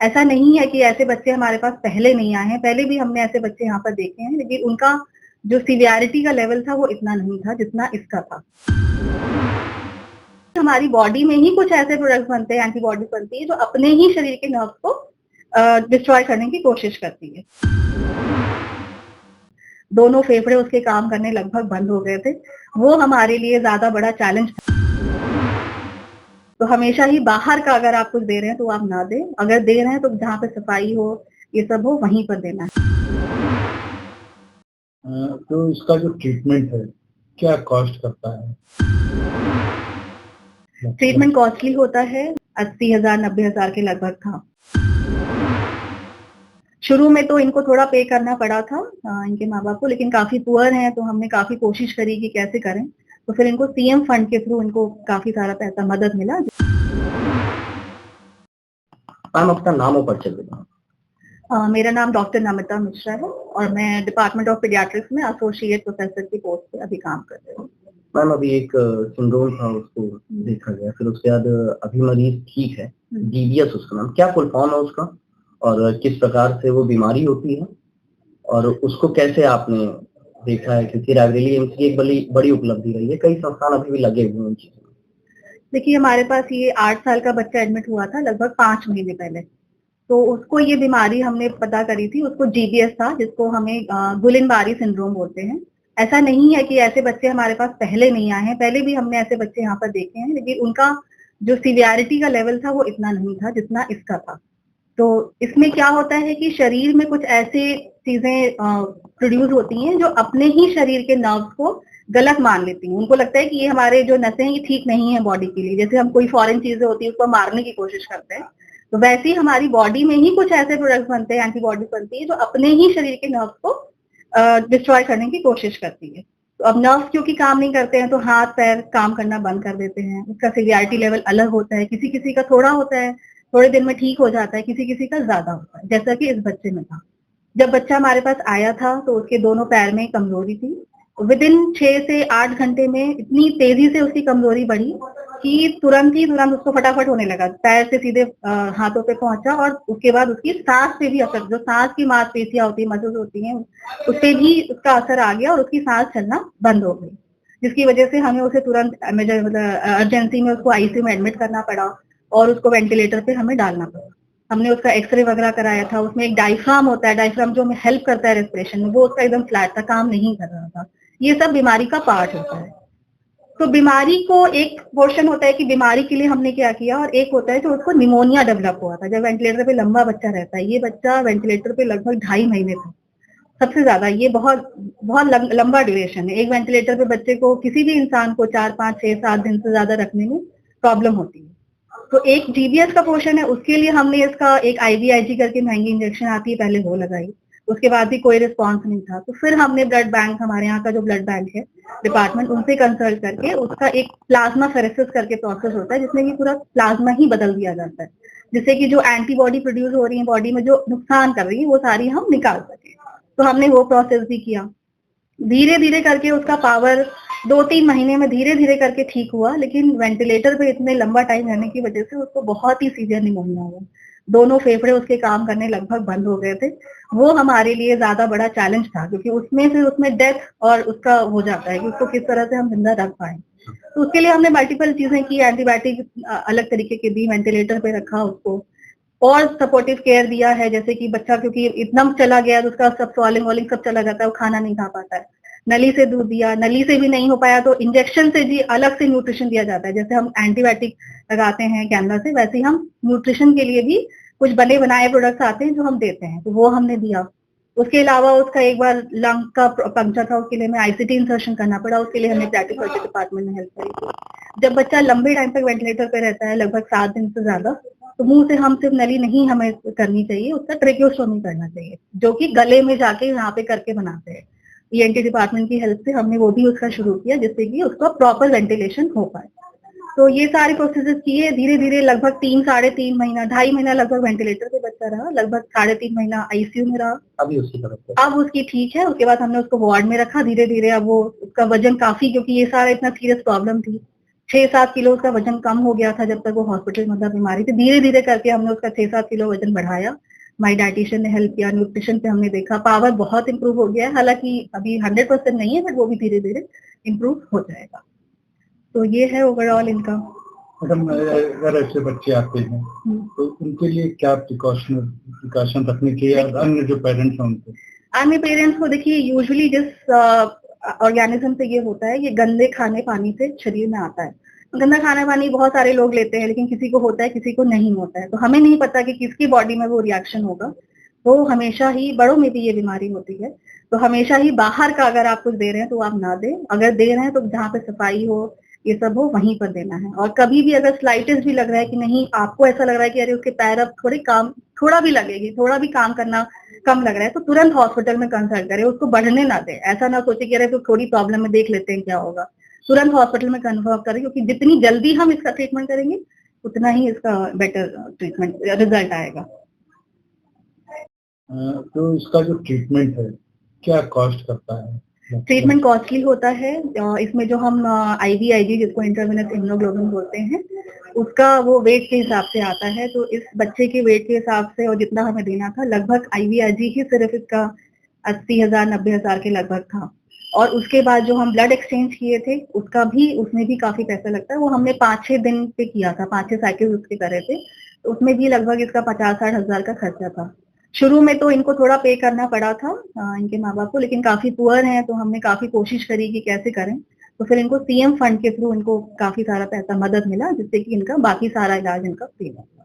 ऐसा नहीं है कि ऐसे बच्चे हमारे पास पहले नहीं आए हैं, पहले भी हमने ऐसे बच्चे यहाँ पर देखे हैं, लेकिन उनका जो सीवियरिटी का लेवल था वो इतना नहीं था जितना इसका था। हमारी बॉडी में ही कुछ ऐसे प्रोडक्ट्स बनते हैं, एंटीबॉडीज बनती है जो अपने ही शरीर के नर्व्स को डिस्ट्रॉय करने की कोशिश करती है। दोनों फेफड़े उसके काम करने लगभग बंद हो गए थे। वो हमारे लिए ज्यादा बड़ा चैलेंज था। तो हमेशा ही बाहर का अगर आप कुछ दे रहे हैं तो आप ना दें, अगर दे रहे हैं तो जहाँ पे सफाई हो, ये सब हो, वहीं पर देना है। तो इसका जो ट्रीटमेंट है क्या कॉस्ट करता है? ट्रीटमेंट कॉस्टली होता है, 80,000 90,000 के लगभग था। शुरू में तो इनको थोड़ा पे करना पड़ा था इनके माँ बाप को, लेकिन काफी पुअर हैं तो हमने काफी कोशिश करी कि कैसे करें, तो फिर इनको सीएम फंड के थ्रू इनको काफी सारा पैसा मदद मिला। मैम अपना नाम और परिचय देना। मेरा नाम डॉक्टर नमिता मिश्रा है और मैं डिपार्टमेंट ऑफ पीडियाट्रिक्स में एसोसिएट प्रोफेसर की पोस्ट पे अभी काम कर रही हूँ। मैम अभी एक सिंड्रोम था, उसको देखा गया, फिर उसके बाद अभी मरीज ठीक है, जीबीएस उसका नाम, क्या फुल फॉर्म है उसका और किस प्रकार से वो बीमारी होती है और उसको कैसे आपने देखा है? क्योंकि रायबरेली एम्स की एक बड़ी उपलब्धि रही है, कई संस्थान अभी भी लगे हुए हैं। देखिए हमारे पास ये 8 साल का बच्चा एडमिट हुआ था लगभग 5 महीने पहले, तो उसको ये बीमारी हमने पता करी थी, उसको जीबीएस था जिसको हमें गुलिन-बारी सिंड्रोम बोलते हैं। ऐसा नहीं है कि ऐसे बच्चे हमारे पास पहले नहीं आए हैं, पहले भी हमने ऐसे बच्चे यहाँ पर देखे हैं, लेकिन उनका जो सीवियरिटी का लेवल था वो इतना नहीं था जितना इसका था। तो इसमें क्या होता है कि शरीर में कुछ ऐसी चीजें प्रोड्यूस होती हैं जो अपने ही शरीर के नर्व्स को गलत मान लेती हैं। उनको लगता है कि ये हमारे जो नसें हैं ये ठीक नहीं है बॉडी के लिए, जैसे हम कोई फॉरेन चीजें होती है उसको मारने की कोशिश करते हैं, तो वैसे ही हमारी बॉडी में ही कुछ ऐसे प्रोडक्ट्स बनते हैं, एंटीबॉडीज बनती है जो अपने ही शरीर के नर्व्स को डिस्ट्रॉय करने की कोशिश करती है। तो अब नर्व्स क्योंकि काम नहीं करते हैं तो हाथ पैर काम करना बंद कर देते हैं, उसका सीवियरिटी लेवल अलग होता है, किसी किसी का थोड़ा होता है, थोड़े दिन में ठीक हो जाता है, किसी किसी का ज्यादा होता है, जैसा कि इस बच्चे में था। जब बच्चा हमारे पास आया था तो उसके दोनों पैर में कमजोरी थी, विदिन 6 से 8 घंटे में इतनी तेजी से उसकी कमजोरी बढ़ी कि तुरंत उसको फटाफट होने लगा, पैर से सीधे हाथों पे पहुंचा और उसके बाद उसकी सांस पे भी असर, जो सांस की मांसपेशियां होती है, मसल्स होती हैं, उस पे भी उसका असर आ गया और उसकी सांस चलना बंद हो गई, जिसकी वजह से हमें उसे तुरंत अर्जेंसी में उसको आईसीयू में एडमिट करना पड़ा और उसको वेंटिलेटर पे हमें डालना पड़ा। हमने उसका एक्सरे वगैरह कराया था, उसमें एक डायफ्राम होता है, डायफ्राम जो हमें हेल्प करता है रेस्पिरेशन में, वो उसका एकदम फ्लैट था, काम नहीं कर रहा था। ये सब बीमारी का पार्ट होता है। तो बीमारी को एक पोर्शन होता है कि बीमारी के लिए हमने क्या किया, और एक होता है जो उसको निमोनिया डेवलप हुआ था जब वेंटिलेटर पे लंबा बच्चा रहता है। ये बच्चा वेंटिलेटर पे लगभग 2.5 महीने था, सबसे ज्यादा, ये बहुत बहुत लंबा ड्यूरेशन है। एक वेंटिलेटर पे बच्चे को, किसी भी इंसान को 4 5 6 7 दिन से ज्यादा रखने में प्रॉब्लम होती है। तो एक जीबीएस का पोर्शन है, उसके लिए हमने इसका एक आईवीआईजी करके महंगी इंजेक्शन आती है, पहले वो लगाई, उसके बाद भी कोई रिस्पॉन्स नहीं था। तो फिर हमने ब्लड बैंक, हमारे यहाँ का जो ब्लड बैंक है डिपार्टमेंट, उनसे कंसल्ट करके उसका एक प्लाज्मा फेरेसिस करके प्रोसेस होता है जिसमें कि पूरा प्लाज्मा ही बदल दिया जाता है, जिससे कि जो एंटीबॉडी प्रोड्यूस हो रही है बॉडी में, जो नुकसान कर रही है, वो सारी हम निकाल सके। तो हमने वो प्रोसेस भी किया। धीरे धीरे करके उसका पावर 2-3 महीने में धीरे धीरे करके ठीक हुआ, लेकिन वेंटिलेटर पे इतने लंबा टाइम रहने की वजह से उसको बहुत ही सीवियर निमोनिया हुआ, दोनों फेफड़े उसके काम करने लगभग बंद हो गए थे। वो हमारे लिए ज्यादा बड़ा चैलेंज था, क्योंकि उसमें डेथ और उसका हो जाता है कि उसको किस तरह से हम जिंदा रख पाए। तो उसके लिए हमने मल्टीपल चीजें की, एंटीबायोटिक अलग तरीके के दी, वेंटिलेटर पे रखा उसको, और सपोर्टिव केयर दिया है, जैसे कि बच्चा क्योंकि इतना चला गया तो उसका सब स्वॉलिंग वॉलिंग सब चला जाता है, वो खाना नहीं खा पाता है, नली से दूध दिया, नली से भी नहीं हो पाया तो इंजेक्शन से भी अलग से न्यूट्रिशन दिया जाता है, जैसे हम एंटीबायोटिक लगाते हैं कैमरा से, वैसे ही हम न्यूट्रिशन के लिए भी कुछ बने बनाए प्रोडक्ट्स आते हैं जो हम देते हैं, तो वो हमने दिया। उसके अलावा उसका एक बार लंग का पंक्चर था, उसके लिए हमें आईसीटी इंसर्शन करना पड़ा, उसके लिए हमें प्रैक्टिकल डिपार्टमेंट ने हेल्प करी थी। जब बच्चा लंबे टाइम तक वेंटिलेटर पे रहता है, लगभग 7 दिन से ज्यादा, तो मुंह से हम सिर्फ नली नहीं हमें करनी चाहिए, उसका ट्रेकियोस्टोमी करना चाहिए, जो कि गले में जाके यहाँ पे करके बनाते हैं। ईएनटी डिपार्टमेंट की हेल्प से हमने वो भी उसका शुरू किया, जिससे कि उसका प्रॉपर वेंटिलेशन हो पाए। तो ये सारे प्रोसेसेस किए धीरे धीरे, लगभग 3-3.5 महीना, 2.5 महीना लगभग वेंटिलेटर पे बच्चा रहा, लगभग 3.5 महीना आईसीयू में रहा। अब उसकी ठीक है। उसके बाद हमने उसको वार्ड में रखा, धीरे धीरे अब वो, उसका वजन काफी, क्योंकि ये सारा इतना सीरियस प्रॉब्लम थी, 6-7 किलो उसका वजन कम हो गया था जब तक वो हॉस्पिटल मतलब बीमारी थी। धीरे धीरे करके हमने उसका 6-7 किलो वजन बढ़ाया। हमारी डाइटिशियन ने हेल्प किया, न्यूट्रिशन पे हमने देखा, पावर बहुत इंप्रूव हो गया है। हालांकि अभी 100% नहीं है, बट वो भी धीरे धीरे इंप्रूव हो जाएगा। तो ये है ओवरऑल इनका। मैडम, अगर ऐसे बच्चे आते हैं तो उनके लिए क्या प्रिकॉशन रखनी चाहिए, अन्य जो पेरेंट्स हैं उनको? अन्य पेरेंट्स को देखिए, यूजुअली जिस ऑर्गेनिज्म से ये होता है, ये गंदे खाने पानी से शरीर में आता है। गंदा खाना पानी बहुत सारे लोग लेते हैं, लेकिन किसी को होता है, किसी को नहीं होता है। तो हमें नहीं पता कि किसकी बॉडी में वो रिएक्शन होगा। तो हमेशा ही बड़ों में भी ये बीमारी होती है, तो हमेशा ही बाहर का अगर आप कुछ दे रहे हैं तो आप ना दें। अगर दे रहे हैं तो जहाँ पे सफाई हो, ये सब हो, वहीं पर देना है। और कभी भी अगर स्लाइटेस्ट भी लग रहा है कि नहीं, आपको ऐसा लग रहा है कि अरे उसके पैर अब थोड़ा भी लगेगी, थोड़ा भी काम करना कम लग रहा है, तो तुरंत हॉस्पिटल में कंसल्ट करें। उसको बढ़ने ना दें। ऐसा ना सोचे कि अरे तो थोड़ी प्रॉब्लम में देख लेते हैं क्या होगा। तुरंत हॉस्पिटल में कन्फर्म करें, क्योंकि जितनी जल्दी हम इसका ट्रीटमेंट करेंगे उतना ही इसका बेटर ट्रीटमेंट रिजल्ट आएगा। तो इसका जो ट्रीटमेंट है क्या कॉस्ट करता है? ट्रीटमेंट कॉस्टली होता है। इसमें जो हम IVIG, जिसको इंट्रावेनस इम्यूनोग्लोबुलिन बोलते हैं, उसका वो वेट के हिसाब से आता है। तो इस बच्चे के वेट के हिसाब से और जितना हमें देना था, लगभग IVIG ही सिर्फ इसका 80,000-90,000 के लगभग था। और उसके बाद जो हम ब्लड एक्सचेंज किए थे, उसमें भी काफी पैसा लगता है। वो हमने 5-6 दिन पे किया था, 5-6 साइकिल उसके करे थे, तो उसमें भी लगभग इसका 50-60 हजार का खर्चा था। शुरू में तो इनको थोड़ा पे करना पड़ा था इनके माँ बाप को, लेकिन काफी पुअर हैं, तो हमने काफी कोशिश करी कि कैसे करें। तो फिर इनको CM फंड के थ्रू इनको काफी सारा पैसा मदद मिला, जिससे कि इनका बाकी सारा इलाज इनका फ्री हुआ।